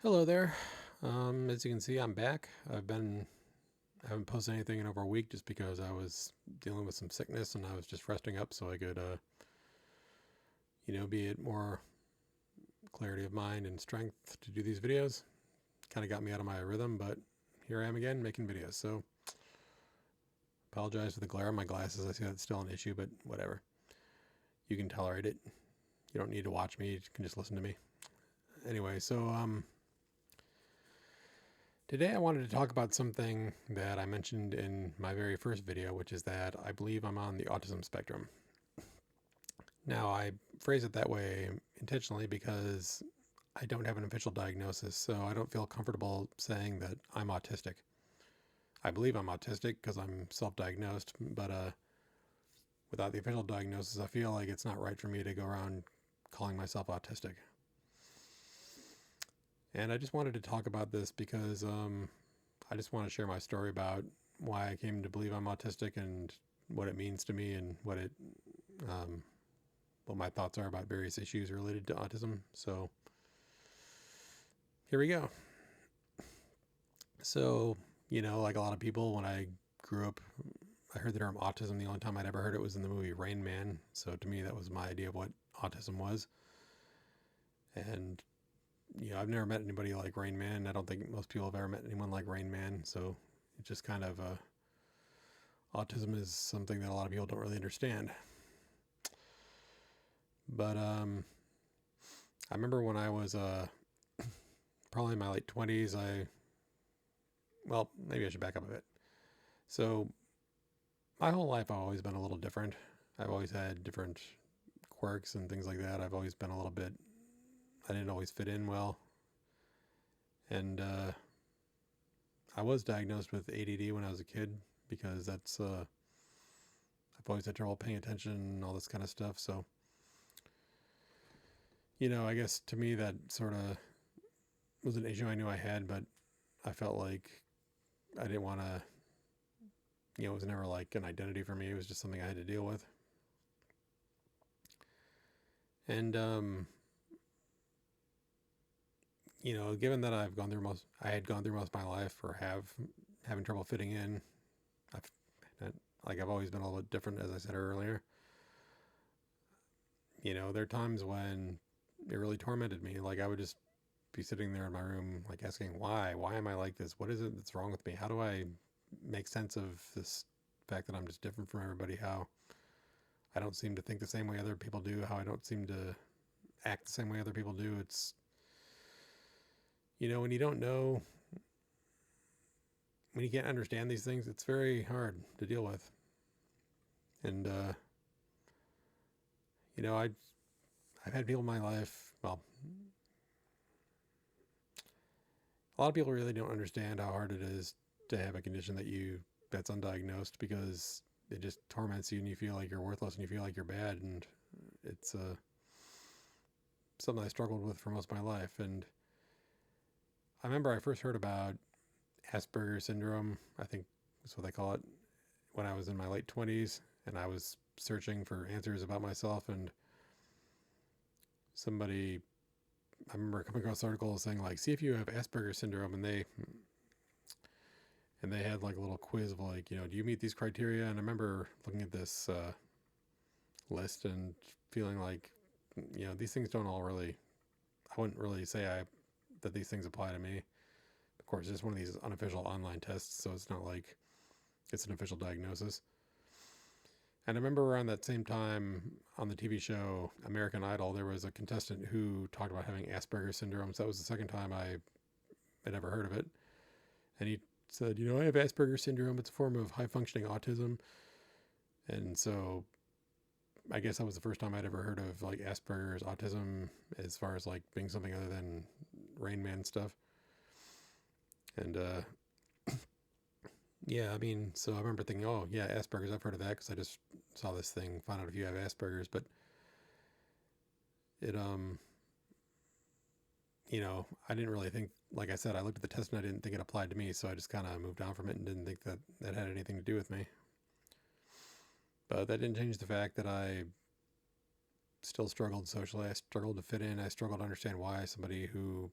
Hello there. As you can see, I'm back. I haven't posted anything in over a week just because I was dealing with some sickness and I was just resting up so I could, be at more clarity of mind and strength to do these videos. Kind of got me out of my rhythm, but here I am again making videos. So apologize for the glare on my glasses. I see that's still an issue, but whatever. You can tolerate it. You don't need to watch me. You can just listen to me. Anyway, today I wanted to talk about something that I mentioned in my very first video, which is that I believe I'm on the autism spectrum. Now, I phrase it that way intentionally because I don't have an official diagnosis, so I don't feel comfortable saying that I'm autistic. I believe I'm autistic because I'm self-diagnosed, but without the official diagnosis, I feel like it's not right for me to go around calling myself autistic. And I just wanted to talk about this because I just want to share my story about why I came to believe I'm autistic and what it means to me and what my thoughts are about various issues related to autism. So here we go. So, like a lot of people, when I grew up, I heard the term autism. The only time I'd ever heard it was in the movie Rain Man. So to me, that was my idea of what autism was. And I've never met anybody like Rain Man. I don't think most people have ever met anyone like Rain Man. So it just kind of, autism is something that a lot of people don't really understand. But I remember when I was probably in my late 20s, maybe I should back up a bit. So my whole life I've always been a little different. I've always had different quirks and things like that. I've always been a little bit, I didn't always fit in well. And I was diagnosed with ADD when I was a kid because that's, I've always had trouble paying attention and all this kind of stuff. So, I guess to me that sort of was an issue I knew I had, but I felt like I didn't want to, it was never like an identity for me. It was just something I had to deal with. And, given that I had gone through most of my life or having trouble fitting in, I've always been a little bit different, as I said earlier. There are times when it really tormented me. Like I would just be sitting there in my room, like asking, why am I like this? What is it that's wrong with me? How do I make sense of this fact that I'm just different from everybody? How I don't seem to think the same way other people do, how I don't seem to act the same way other people do. It's, when you don't know, when you can't understand these things, it's very hard to deal with. And, I've had people in my life, well, a lot of people really don't understand how hard it is to have a condition that's undiagnosed because it just torments you and you feel like you're worthless and you feel like you're bad. And it's something I struggled with for most of my life. And I remember I first heard about Asperger's syndrome, I think that's what they call it, when I was in my late 20s and I was searching for answers about myself. And I remember coming across articles saying like, see if you have Asperger's syndrome, and they had like a little quiz of like, do you meet these criteria? And I remember looking at this list and feeling like, these things don't all really, I wouldn't really say that these things apply to me. Of course, it's one of these unofficial online tests, so it's not like it's an official diagnosis. And I remember around that same time on the TV show American Idol, there was a contestant who talked about having Asperger's syndrome. So that was the second time I had ever heard of it. And he said, I have Asperger's syndrome. It's a form of high functioning autism. And so I guess that was the first time I'd ever heard of like Asperger's autism as far as like being something other than Rain Man stuff. And, yeah, I mean, so I remember thinking, oh, yeah, Asperger's, I've heard of that because I just saw this thing, found out if you have Asperger's, but it, I didn't really think, like I said, I looked at the test and I didn't think it applied to me, so I just kind of moved on from it and didn't think that that had anything to do with me. But that didn't change the fact that I still struggled socially. I struggled to fit in. I struggled to understand why somebody who,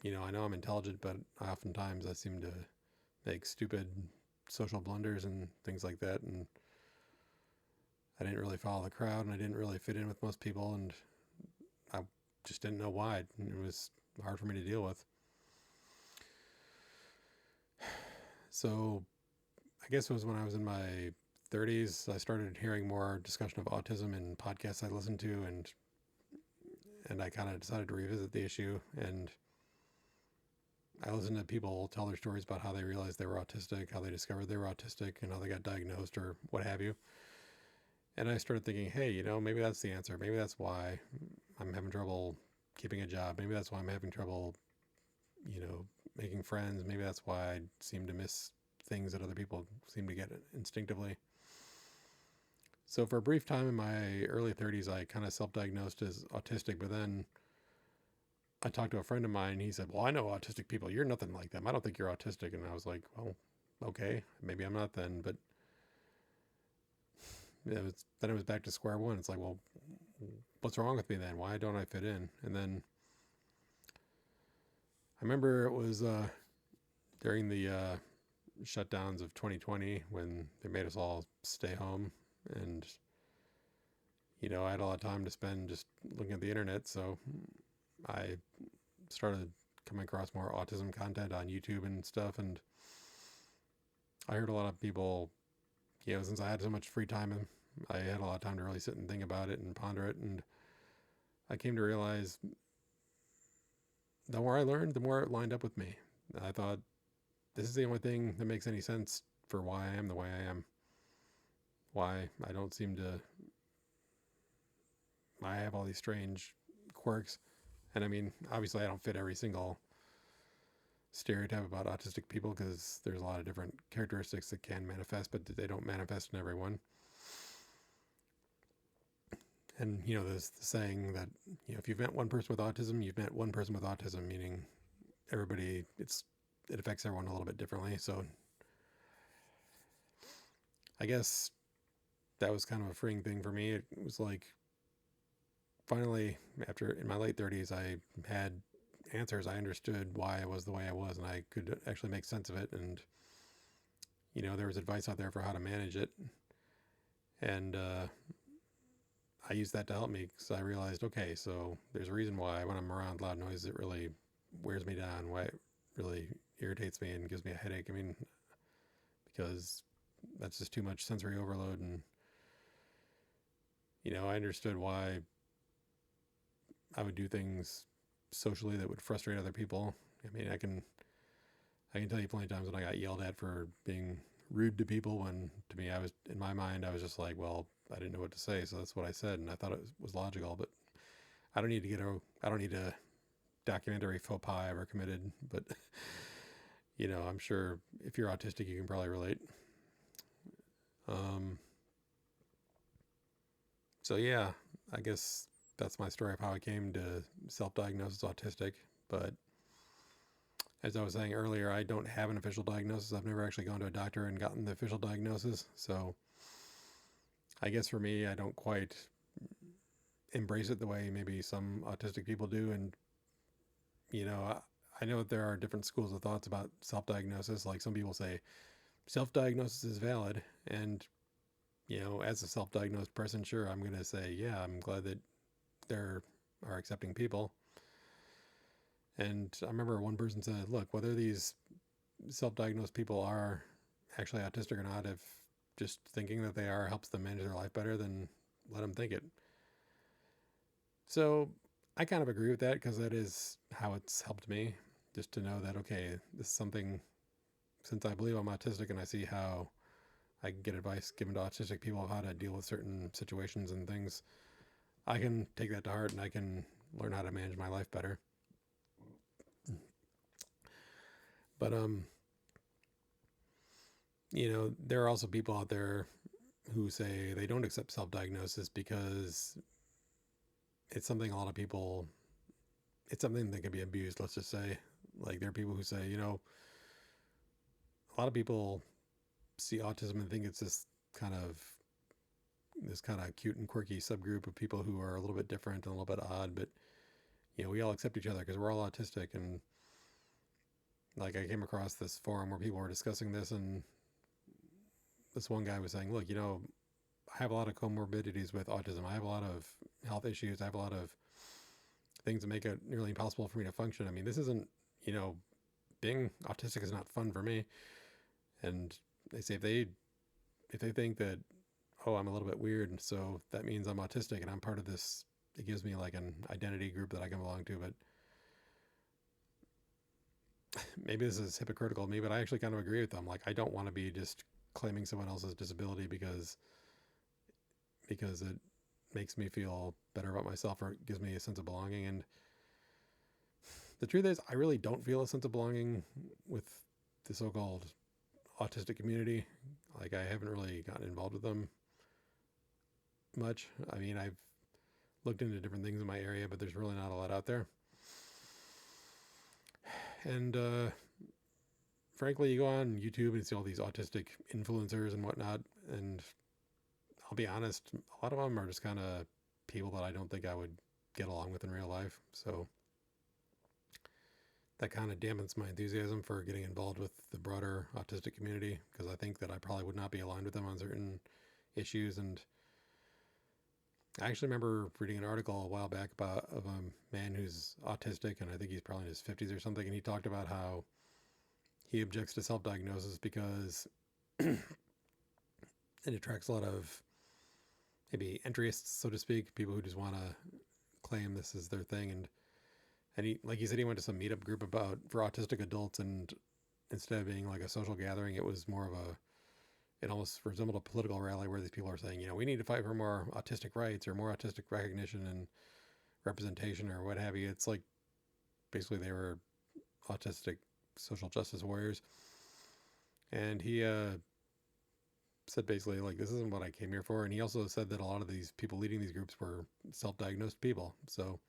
I know I'm intelligent, but oftentimes I seem to make stupid social blunders and things like that. And I didn't really follow the crowd, and I didn't really fit in with most people, and I just didn't know why. It was hard for me to deal with. So I guess it was when I was in my 30s, I started hearing more discussion of autism in podcasts I listened to, and I kind of decided to revisit the issue. And I listened to people tell their stories about how they realized they were autistic, how they discovered they were autistic, and how they got diagnosed or what have you. And I started thinking, hey, maybe that's the answer. Maybe that's why I'm having trouble keeping a job. Maybe that's why I'm having trouble, making friends. Maybe that's why I seem to miss things that other people seem to get instinctively. So for a brief time in my early 30s, I kind of self-diagnosed as autistic, but then I talked to a friend of mine, and he said, well, I know autistic people. You're nothing like them. I don't think you're autistic. And I was like, well, okay, maybe I'm not then. But then it was back to square one. It's like, well, what's wrong with me then? Why don't I fit in? And then I remember it was during the shutdowns of 2020 when they made us all stay home. And, I had a lot of time to spend just looking at the internet. So I started coming across more autism content on YouTube and stuff. And I heard a lot of people, since I had so much free time, I had a lot of time to really sit and think about it and ponder it. And I came to realize the more I learned, the more it lined up with me. I thought, this is the only thing that makes any sense for why I am the way I am. Why I don't seem to, I have all these strange quirks. And I mean, obviously I don't fit every single stereotype about autistic people because there's a lot of different characteristics that can manifest, but they don't manifest in everyone. And, there's the saying that, if you've met one person with autism, you've met one person with autism, meaning everybody, it affects everyone a little bit differently. So I guess that was kind of a freeing thing for me. It was like, finally, in my late 30s, I had answers. I understood why I was the way I was, and I could actually make sense of it. And, there was advice out there for how to manage it. And, I used that to help me because I realized, okay, so there's a reason why when I'm around loud noise, it really wears me down, why it really irritates me and gives me a headache. I mean, because that's just too much sensory overload. And, I understood why I would do things socially that would frustrate other people. I mean, I can tell you plenty of times when I got yelled at for being rude to people when to me, in my mind, I was just like, well, I didn't know what to say. So that's what I said. And I thought it was logical, but I don't need a documentary faux pas I ever committed, but I'm sure if you're autistic, you can probably relate. So yeah, I guess that's my story of how I came to self-diagnose as autistic. But as I was saying earlier, I don't have an official diagnosis. I've never actually gone to a doctor and gotten the official diagnosis. So I guess for me, I don't quite embrace it the way maybe some autistic people do. And, I know that there are different schools of thoughts about self-diagnosis. Like some people say self-diagnosis is valid. And, as a self-diagnosed person, sure, I'm going to say, yeah, I'm glad that there are accepting people. And I remember one person said, look, whether these self-diagnosed people are actually autistic or not, if just thinking that they are helps them manage their life better, then let them think it. So I kind of agree with that because that is how it's helped me, just to know that, okay, this is something, since I believe I'm autistic and I see how I can get advice given to autistic people of how to deal with certain situations and things, I can take that to heart and I can learn how to manage my life better. But, there are also people out there who say they don't accept self-diagnosis because it's something it's something that can be abused, let's just say. Like there are people who say, a lot of people see autism and think it's this kind of cute and quirky subgroup of people who are a little bit different and a little bit odd, but we all accept each other because we're all autistic. And like I came across this forum where people were discussing this, and this one guy was saying, look, I have a lot of comorbidities with autism. I have a lot of health issues. I have a lot of things that make it nearly impossible for me to function. I mean, this isn't, being autistic is not fun for me. And they say if they think that, oh, I'm a little bit weird, and so that means I'm autistic and I'm part of this, it gives me like an identity group that I can belong to. But maybe this is hypocritical of me, but I actually kind of agree with them. Like, I don't want to be just claiming someone else's disability because it makes me feel better about myself, or it gives me a sense of belonging. And the truth is, I really don't feel a sense of belonging with the so-called autistic community. Like, I haven't really gotten involved with them much. I mean, I've looked into different things in my area, but there's really not a lot out there. And frankly, you go on YouTube and see all these autistic influencers and whatnot, and I'll be honest, a lot of them are just kind of people that I don't think I would get along with in real life. So that kind of dampens my enthusiasm for getting involved with the broader autistic community, because I think that I probably would not be aligned with them on certain issues. And I actually remember reading an article a while back of a man who's autistic, and I think he's probably in his 50s or something, and he talked about how he objects to self-diagnosis because it attracts a lot of maybe entryists, so to speak, people who just want to claim this is their thing. And he, like he said, he went to some meetup group for autistic adults, and instead of being like a social gathering, it was more of it almost resembled a political rally where these people are saying, we need to fight for more autistic rights or more autistic recognition and representation or what have you. It's like basically they were autistic social justice warriors. And he said basically, like, this isn't what I came here for. And he also said that a lot of these people leading these groups were self-diagnosed people. So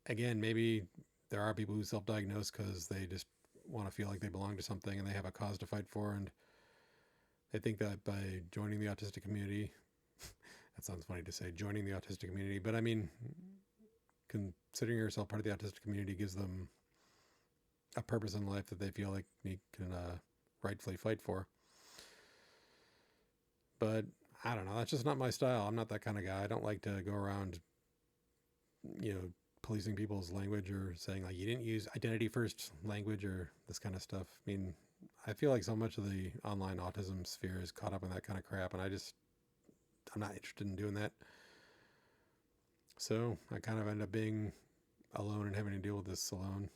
again, maybe there are people who self-diagnose because they just want to feel like they belong to something and they have a cause to fight for, and they think that by joining the autistic community, that sounds funny to say, joining the autistic community, but I mean, considering yourself part of the autistic community gives them a purpose in life that they feel like they can rightfully fight for. But I don't know, that's just not my style. I'm not that kind of guy. I don't like to go around, policing people's language or saying like, you didn't use identity first language or this kind of stuff. I mean, I feel like so much of the online autism sphere is caught up in that kind of crap, and I'm not interested in doing that. So I kind of end up being alone and having to deal with this alone.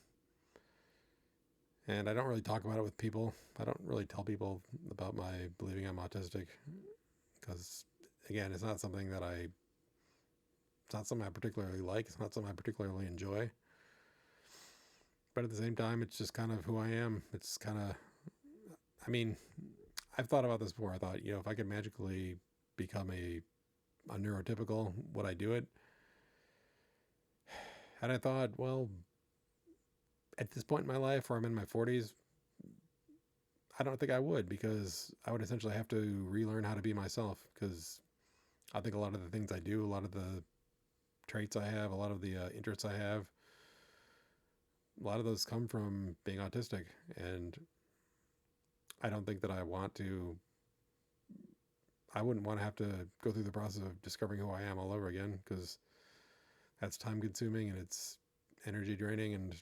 And I don't really talk about it with people. I don't really tell people about my believing I'm autistic, because again, it's not something I particularly like. It's not something I particularly enjoy. But at the same time, it's just kind of who I am. It's kind of, I mean, I've thought about this before. I thought, if I could magically become a neurotypical, would I do it? And I thought, well, at this point in my life where I'm in my 40s, I don't think I would, because I would essentially have to relearn how to be myself, because I think a lot of the things I do, a lot of the traits I have, a lot of the interests I have, a lot of those come from being autistic. And I don't think that I wouldn't want to have to go through the process of discovering who I am all over again, because that's time consuming and it's energy draining, and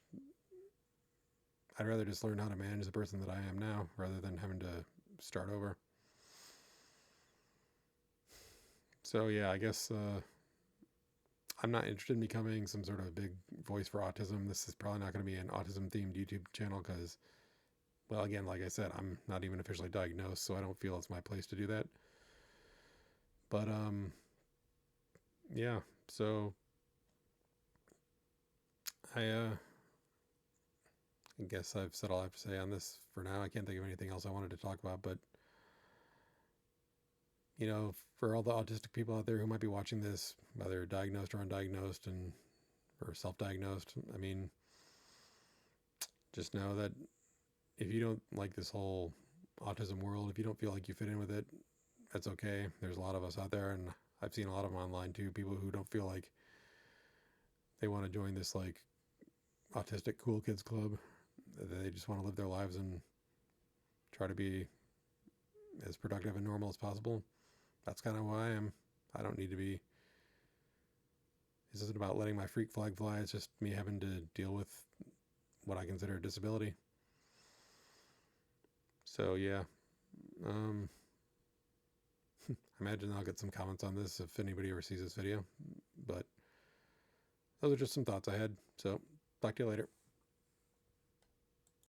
I'd rather just learn how to manage the person that I am now rather than having to start over. So yeah, I guess I'm not interested in becoming some sort of big voice for autism. This is probably not going to be an autism themed YouTube channel because, well, again, like I said, I'm not even officially diagnosed, so I don't feel it's my place to do that. But yeah, so I guess I've said all I have to say on this for now. I can't think of anything else I wanted to talk about, but for all the autistic people out there who might be watching this, whether diagnosed or undiagnosed or self-diagnosed, I mean, just know that if you don't like this whole autism world, if you don't feel like you fit in with it, that's okay. There's a lot of us out there, and I've seen a lot of them online too, people who don't feel like they want to join this like autistic cool kids club. they just want to live their lives and try to be as productive and normal as possible. That's kind of who I am. I don't need to be. This isn't about letting my freak flag fly. It's just me having to deal with what I consider a disability. So yeah, I imagine I'll get some comments on this if anybody ever sees this video. But those are just some thoughts I had. So talk to you later.